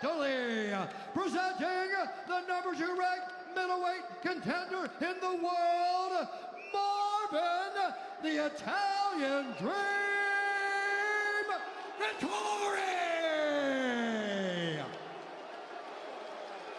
Italy. Presenting the number 2 ranked middleweight contender in the world, Marvin, the Italian Dream, Vettori!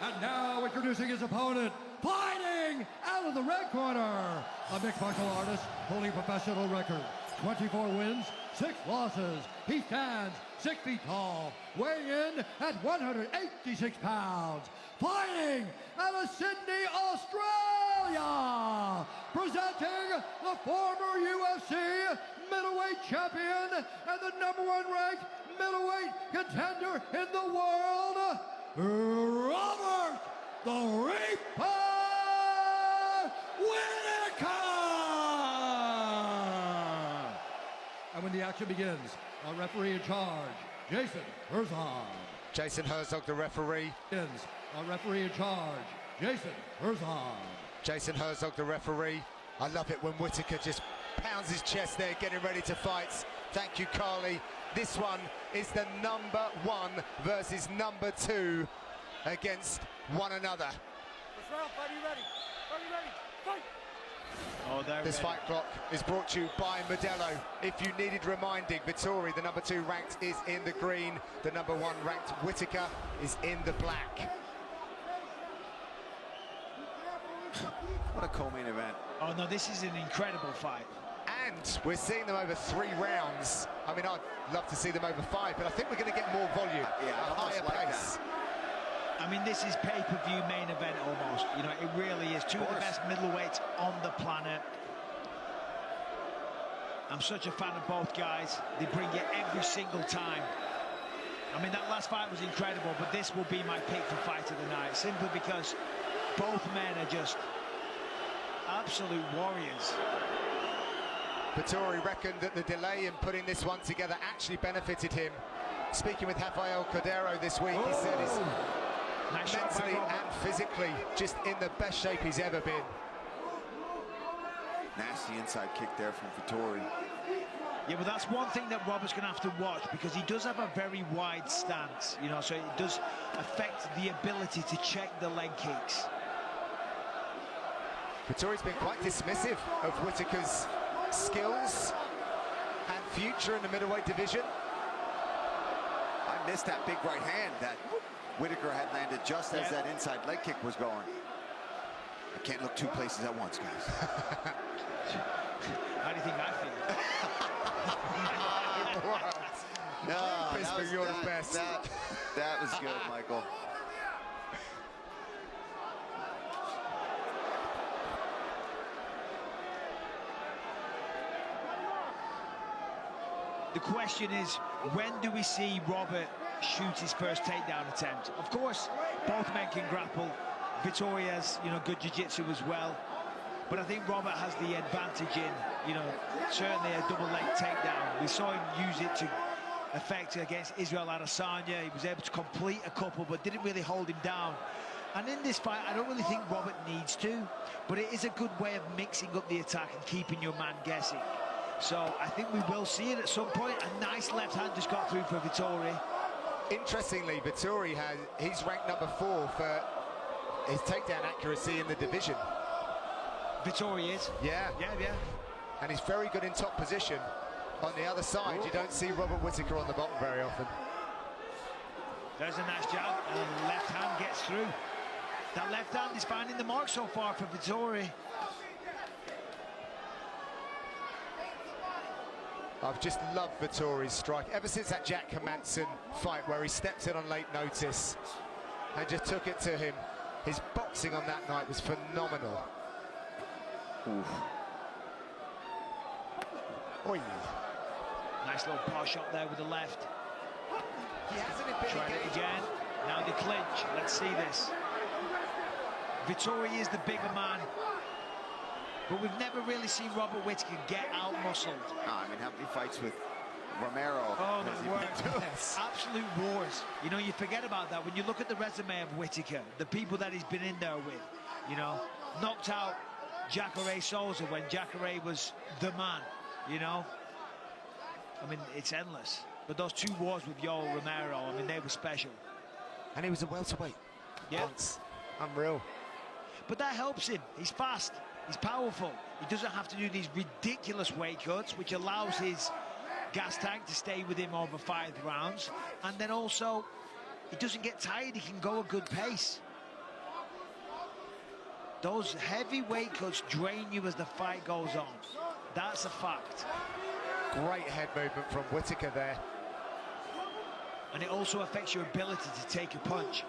And now introducing his opponent, fighting out of the red corner, a mixed martial artist holding professional record, 24 wins, 6 losses. He stands 6 feet tall, weighing in at 186 pounds. Fighting out of Sydney, Australia, presenting the former UFC middleweight champion and the number 1 ranked middleweight contender in the world, Robert the Reaper Whittaker! And when the action begins, our referee in charge, Jason Herzog. Jason Herzog, the referee. Our referee in charge, Jason Herzog. Jason Herzog, the referee. I love it when Whittaker just pounds his chest there, getting ready to fight. Thank you, Carly. This one is the number 1 versus number 2 against one another. This round, buddy, ready? Buddy, ready? Fight! Oh, this fight clock is brought to you by Modelo. If you needed reminding, Vettori, the number 2 ranked, is in the green. The number 1 ranked Whittaker is in the black. What a co-main event. Oh no, this is an incredible fight. And we're seeing them over 3 rounds. I mean, I'd love to see them over 5, but I think we're going to get more volume, a higher pace. I mean, this is pay-per-view main event almost. You know, it really is. 2 of the best middleweights on the planet. I'm such a fan of both guys. They bring it every single time. I mean, that last fight was incredible, but this will be my pick for fight of the night, simply because both men are just absolute warriors. Vettori reckoned that the delay in putting this one together actually benefited him. Speaking with Rafael Cordero this week, he said he's mentally and physically just in the best shape he's ever been. Nasty inside kick there from Vettori. Yeah, but that's one thing that Robert's going to have to watch, because he does have a very wide stance, you know, so it does affect the ability to check the leg kicks. Vettori's been quite dismissive of Whittaker's skills and future in the middleweight division. I missed that big right hand that Whittaker had landed just as that inside leg kick was going. I can't look 2 places at once, guys. How do you think I feel? No, you're the best. That was good, Michael. The question is, when do we see Robert shoot his first takedown attempt? Of course, both men can grapple. Vettori has, you know, good jiu-jitsu as well. But I think Robert has the advantage in, you know, certainly a double leg takedown. We saw him use it to effect against Israel Adesanya. He was able to complete a couple, but didn't really hold him down. And in this fight, I don't really think Robert needs to, but it is a good way of mixing up the attack and keeping your man guessing. So I think we will see it at some point. A nice left hand just got through for Vettori. Interestingly, Vettori he's ranked number 4 for his takedown accuracy in the division. Vettori is? Yeah. And he's very good in top position. On the other side, you don't see Robert Whittaker on the bottom very often. There's a nice jab, and left hand gets through. That left hand is finding the mark so far for Vettori. I've just loved Vettori's strike ever since that Jack Hermansson fight where he stepped in on late notice and just took it to him. His boxing on that night was phenomenal. Oof. Oy. Nice little power shot there with the left. He hasn't been Trying it again. Now they clinch. Let's see this. Vettori is the bigger man, but we've never really seen Robert Whittaker get out-muscled. I mean, how many fights with Romero? Oh, my word. Absolute wars. You know, you forget about that when you look at the resume of Whittaker, the people that he's been in there with, you know, knocked out Jacare Souza when Jacare was the man, you know. I mean, it's endless. But those 2 wars with Yoel Romero, I mean, they were special. And he was a welterweight once. Unreal. But that helps him. He's fast. He's powerful. He doesn't have to do these ridiculous weight cuts, which allows his gas tank to stay with him over 5 rounds. And then also, he doesn't get tired. He can go a good pace. Those heavy weight cuts drain you as the fight goes on. That's a fact. Great head movement from Whittaker there. And it also affects your ability to take a punch.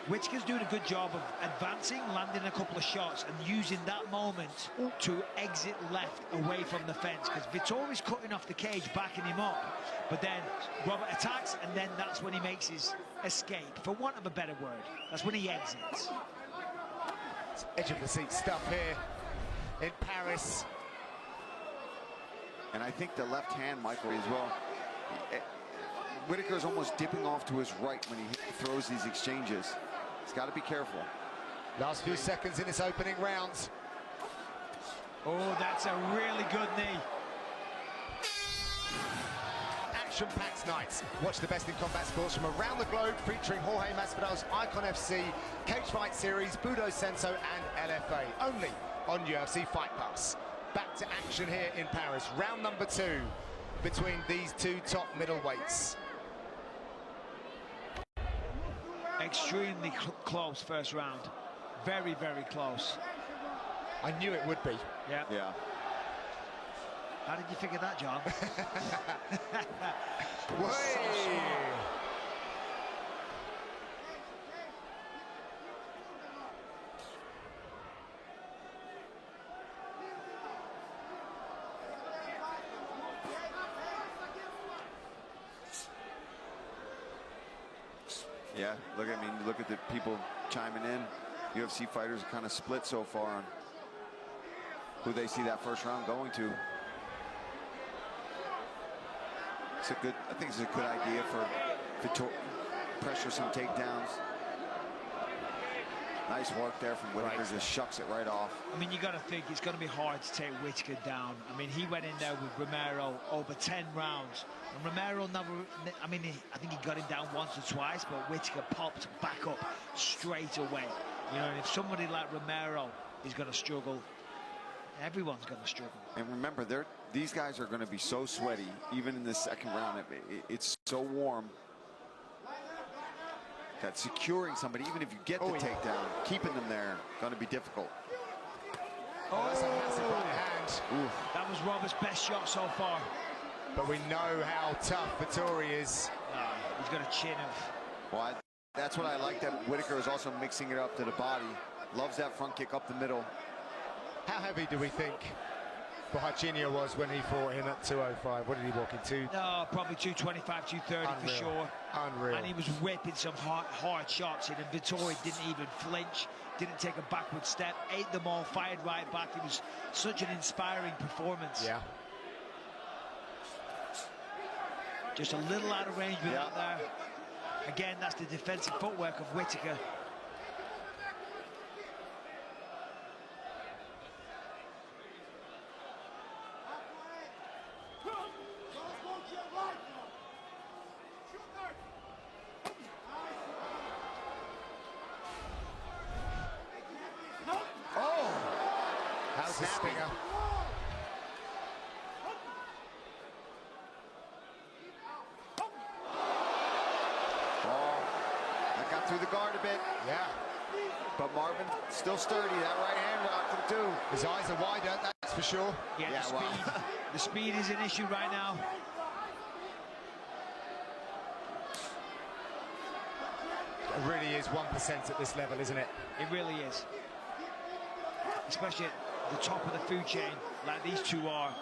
Whittaker's doing a good job of advancing, landing a couple of shots, and using that moment to exit left away from the fence, because Vettori's cutting off the cage, backing him up. But then Robert attacks, and then that's when he makes his escape, for want of a better word. That's when he exits. It's edge of the seat stuff here in Paris. And I think the left hand, Michael, as well. Whittaker's almost dipping off to his right when he throws these exchanges. He's got to be careful. Last few seconds in this opening round. Oh, that's a really good knee. Action-packed nights. Watch the best in combat sports from around the globe, featuring Jorge Masvidal's Icon FC, Cage Fight Series, Budo Senso, and LFA. Only on UFC Fight Pass. Back to action here in Paris. Round number 2 between these two top middleweights. Extremely close first round. Very, very close. I knew it would be. Yeah. Yeah. How did you figure that, John? So smart. Yeah, look at the people chiming in. UFC fighters are kind of split so far on who they see that first round going to. I think it's a good idea for Vettori. Pressure some takedowns. Nice work there from Whittaker, just shucks it right off. I mean, you got to think it's going to be hard to take Whittaker down. I mean, he went in there with Romero over 10 rounds. And Romero never, I mean, I think he got him down once or twice, but Whittaker popped back up straight away. You know, and if somebody like Romero is going to struggle, everyone's going to struggle. And remember, these guys are going to be so sweaty, even in the second round. It's so warm that securing somebody, even if you get the takedown, keeping them there, going to be difficult. Oh, that's a massive right hand. Oof. That was Robert's best shot so far. But we know how tough Vettori is. He's got a chin of... Well, that's what I like, that Whittaker is also mixing it up to the body. Loves that front kick up the middle. How heavy do we think Borrachinho was when he fought him at 205? What did he walk into? No, probably 225, 230 for sure. Unreal. And he was whipping some hard shots in, and Vettori didn't even flinch, didn't take a backward step, ate them all, fired right back. It was such an inspiring performance. Yeah. Just a little out of range with that there. Again, that's the defensive footwork of Whittaker. How's the stinger? That got through the guard a bit. Yeah. But Marvin, still sturdy. That right hand rocked him too. His eyes are wider, that's for sure. Yeah, the speed. Wow. The speed is an issue right now. It really is 1% at this level, isn't it? It really is. Especially at the top of the food chain, like these two are.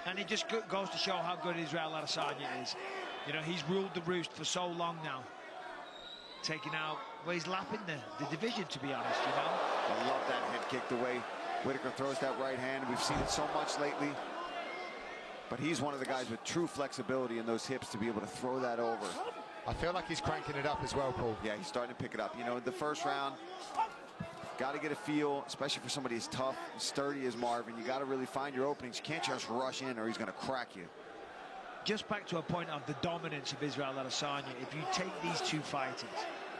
And it just goes to show how good Israel Adesanya is. You know, he's ruled the roost for so long now. Taking out, well, he's lapping the division, to be honest, you know? I love that head kick, the way Whittaker throws that right hand. We've seen it so much lately. But he's one of the guys with true flexibility in those hips to be able to throw that over. I feel like he's cranking it up as well, Paul. Yeah, he's starting to pick it up. You know, the first round, Got to get a feel, especially for somebody as tough, sturdy as Marvin. You got to really find your openings. You can't just rush in or he's going to crack you. Just back to a point of the dominance of Israel Adesanya. If you take these two fighters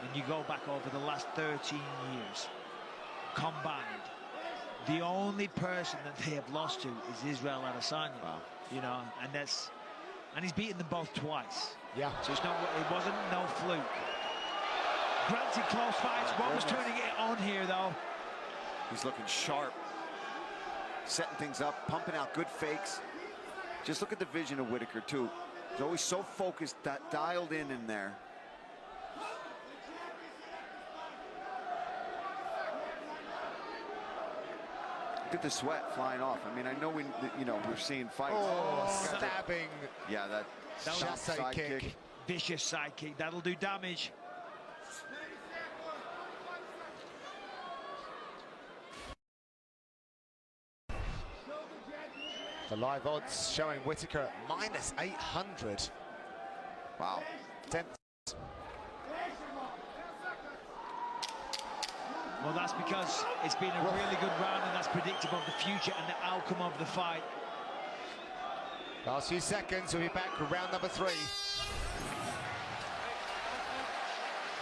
and you go back over the last 13 years combined, the only person that they have lost to is Israel Adesanya. Wow. You know, and he's beaten them both twice. Yeah. So it wasn't no fluke. Granted, close fights. Robert's turning it on here, though. He's looking sharp, setting things up, pumping out good fakes. Just look at the vision of Whittaker, too. He's always so focused, dialed in there. Look at the sweat flying off. I mean, I know we're seeing fights. Oh, stabbing. Yeah, that was side kick. Vicious side kick. That'll do damage. The live odds showing Whittaker at -800. Wow. 10. Well, that's because it's been a really good round, and that's predictive of the future and the outcome of the fight. Last few seconds, we'll be back with round number 3.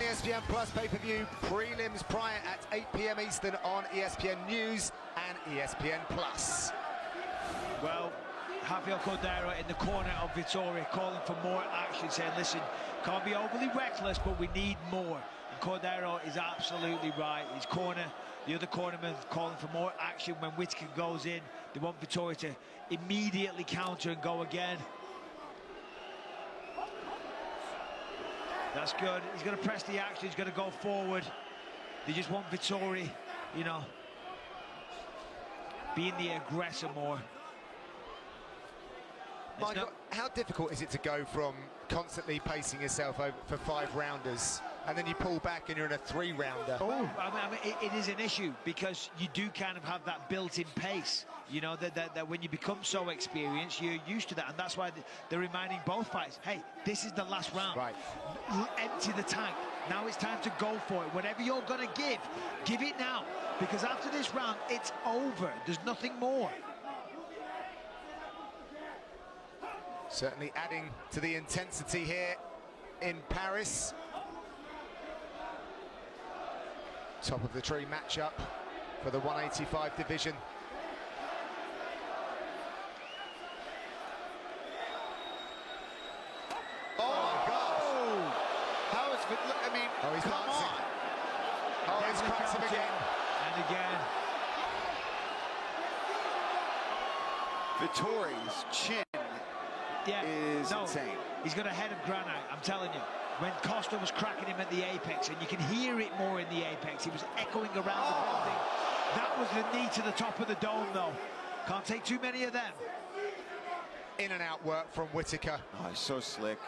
ESPN Plus pay-per-view prelims prior at 8 p.m. Eastern on ESPN News and ESPN Plus. Well, Javier Cordero in the corner of Vettori calling for more action, saying, listen, can't be overly reckless, but we need more. And Cordero is absolutely right. His corner, the other cornerman, calling for more action when Whittaker goes in. They want Vettori to immediately counter and go again. That's good. He's going to press the action. He's going to go forward. They just want Vettori, you know, being the aggressor more. Michael, how difficult is it to go from constantly pacing yourself over for 5-rounders and then you pull back and you're in a 3-rounder? Oh, I mean, it is an issue because you do kind of have that built-in pace. You know, that when you become so experienced, you're used to that. And that's why they're reminding both fighters, hey, this is the last round. Right. Empty the tank. Now it's time to go for it. Whatever you're going to give it now. Because after this round, it's over. There's nothing more. Certainly adding to the intensity here in Paris. Top of the tree matchup for the 185 division. Oh my gosh! How is it? I mean, Oh, he's come dancing. on! Oh, he's cracked him again. And again. Vettori's chin is insane. He's got a head of granite, I'm telling you. When Costa was cracking him at the apex, and you can hear it more in the apex, he was echoing around the building. That was the knee to the top of the dome, though. Can't take too many of them. In and out work from Whittaker. Oh, he's so slick.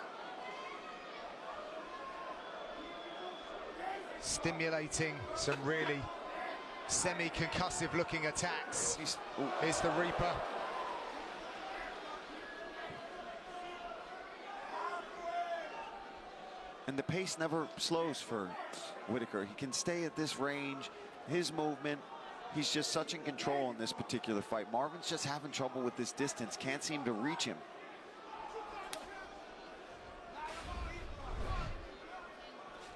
Stimulating some really semi-concussive looking attacks. Here's the Reaper. And the pace never slows for Whittaker. He can stay at this range, his movement. He's just such in control in this particular fight. Marvin's just having trouble with this distance, can't seem to reach him.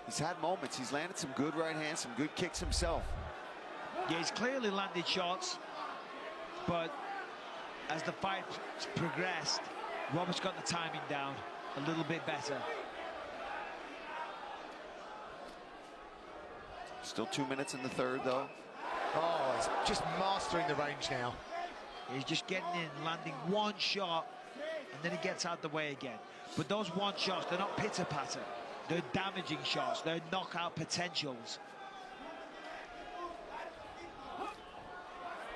He's had moments. He's landed some good right hands, some good kicks himself. Yeah, he's clearly landed shots, but as the fight progressed, Robert's got the timing down a little bit better. Still 2 minutes in the third, though. Oh, he's just mastering the range now. He's just getting in, landing one shot, and then he gets out the way again. But those one shots, they're not pitter-patter. They're damaging shots. They're knockout potentials.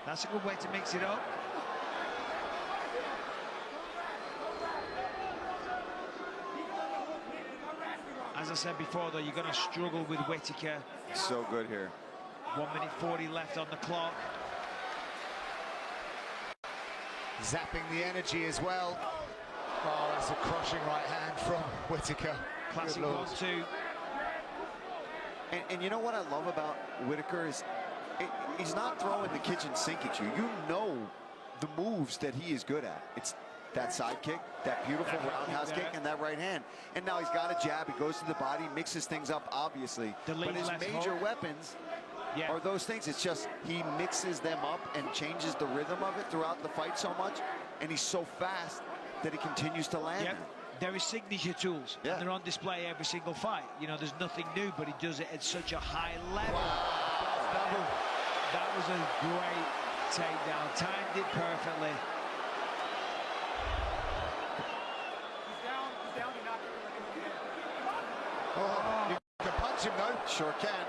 That's a good way to mix it up. As I said before, though, you're going to struggle with Whittaker. So good here. 1 minute 40 left on the clock. Zapping the energy as well. Oh, that's a crushing right hand from Whittaker. Classic 1-2. And you know what I love about Whittaker is he's not throwing the kitchen sink at you. You know the moves that he is good at. It's that side kick, that beautiful roundhouse kick, and that right hand. And now he's got a jab. He goes to the body, mixes things up, obviously. But his major weapons are those things. It's just he mixes them up and changes the rhythm of it throughout the fight so much. And he's so fast that he continues to land. There is signature tools, and they're on display every single fight. You know, there's nothing new, but he does it at such a high level. Wow. That was a great takedown, timed it perfectly. He's down, he knocked him. Oh, you can punch him though. Sure can.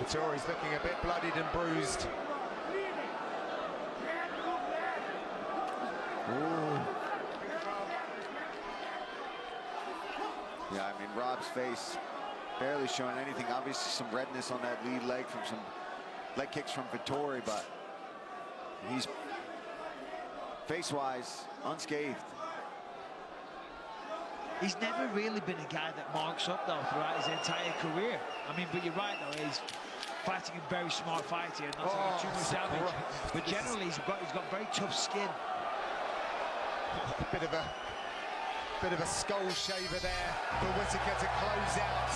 Vettori's looking a bit bloodied and bruised. Ooh. Yeah, I mean, Rob's face barely showing anything. Obviously some redness on that lead leg from some leg kicks from Vettori, but he's face-wise unscathed. He's never really been a guy that marks up though throughout his entire career. I mean, but you're right though, he's fighting a very smart fight here, not taking too much damage. But generally he's got very tough skin. Bit of a skull shaver there for Whittaker to close out